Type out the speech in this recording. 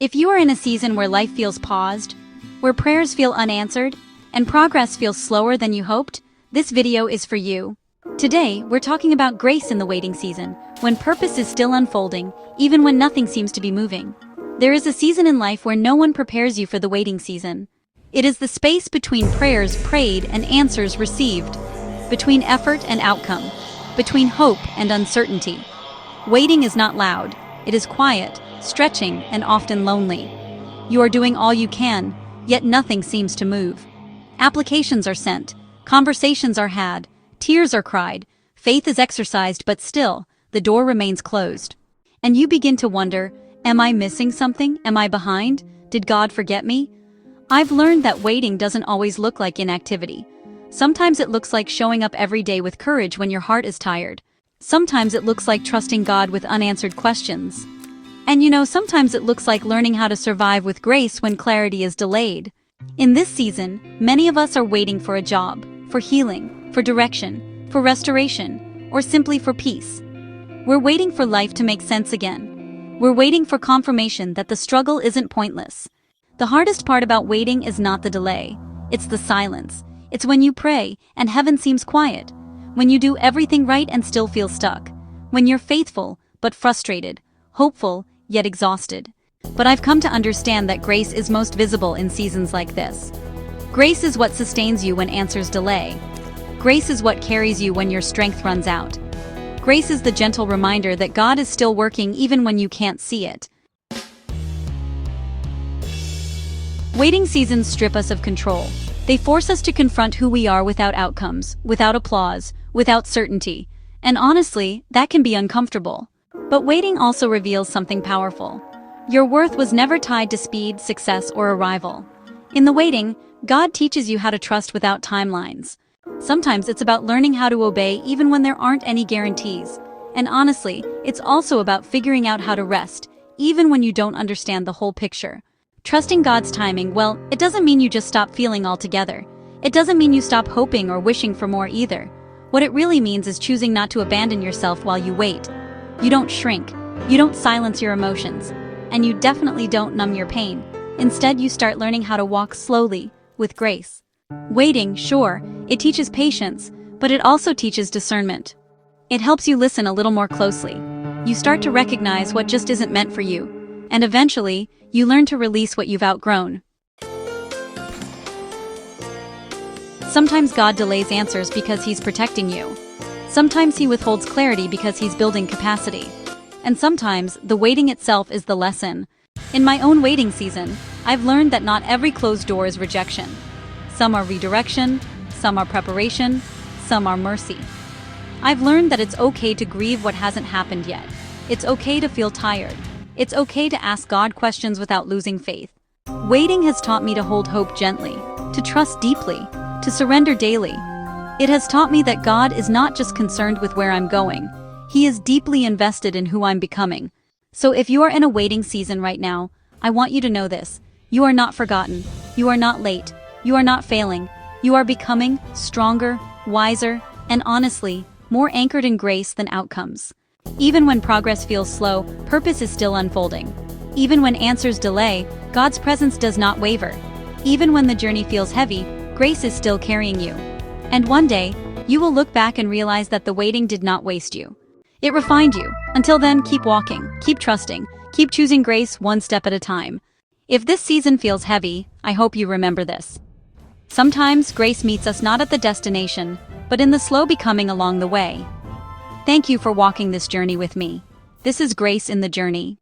If you are in a season where life feels paused, where prayers feel unanswered, and progress feels slower than you hoped, this video is for you. Today, we're talking about grace in the waiting season, when purpose is still unfolding, even when nothing seems to be moving. There is a season in life where no one prepares you for the waiting season. It is the space between prayers prayed and answers received, between effort and outcome, between hope and uncertainty. Waiting is not loud, it is quiet, stretching, and often lonely. You are doing all you can, yet nothing seems to move. Applications are sent, conversations are had, tears are cried, faith is exercised, but still, the door remains closed. And you begin to wonder, am I missing something? Am I behind? Did God forget me? I've learned that waiting doesn't always look like inactivity. Sometimes it looks like showing up every day with courage when your heart is tired. Sometimes it looks like trusting God with unanswered questions. And sometimes it looks like learning how to survive with grace when clarity is delayed. In this season, many of us are waiting for a job, for healing, for direction, for restoration, or simply for peace. We're waiting for life to make sense again. We're waiting for confirmation that the struggle isn't pointless. The hardest part about waiting is not the delay. It's the silence. It's when you pray and heaven seems quiet. When you do everything right and still feel stuck. When you're faithful, but frustrated. Hopeful, yet exhausted. But I've come to understand that grace is most visible in seasons like this. Grace is what sustains you when answers delay. Grace is what carries you when your strength runs out. Grace is the gentle reminder that God is still working even when you can't see it. Waiting seasons strip us of control. They force us to confront who we are without outcomes, without applause, without certainty. And honestly, that can be uncomfortable. But waiting also reveals something powerful. Your worth was never tied to speed, success, or arrival. In the waiting, God teaches you how to trust without timelines. Sometimes it's about learning how to obey even when there aren't any guarantees. And honestly, it's also about figuring out how to rest, even when you don't understand the whole picture. Trusting God's timing, well, it doesn't mean you just stop feeling altogether. It doesn't mean you stop hoping or wishing for more either. What it really means is choosing not to abandon yourself while you wait. You don't shrink, you don't silence your emotions, and you definitely don't numb your pain. Instead, you start learning how to walk slowly, with grace. Waiting, sure, it teaches patience, but it also teaches discernment. It helps you listen a little more closely. You start to recognize what just isn't meant for you, and eventually, you learn to release what you've outgrown. Sometimes God delays answers because He's protecting you. Sometimes He withholds clarity because He's building capacity. And sometimes, the waiting itself is the lesson. In my own waiting season, I've learned that not every closed door is rejection. Some are redirection, some are preparation, some are mercy. I've learned that it's okay to grieve what hasn't happened yet. It's okay to feel tired. It's okay to ask God questions without losing faith. Waiting has taught me to hold hope gently, to trust deeply, to surrender daily. It has taught me that God is not just concerned with where I'm going. He is deeply invested in who I'm becoming. So if you are in a waiting season right now, I want you to know this. You are not forgotten. You are not late. You are not failing. You are becoming stronger, wiser, and honestly, more anchored in grace than outcomes. Even when progress feels slow, purpose is still unfolding. Even when answers delay, God's presence does not waver. Even when the journey feels heavy, grace is still carrying you. And one day, you will look back and realize that the waiting did not waste you. It refined you. Until then, keep walking, keep trusting, keep choosing grace one step at a time. If this season feels heavy, I hope you remember this. Sometimes grace meets us not at the destination, but in the slow becoming along the way. Thank you for walking this journey with me. This is Grace in the Journey.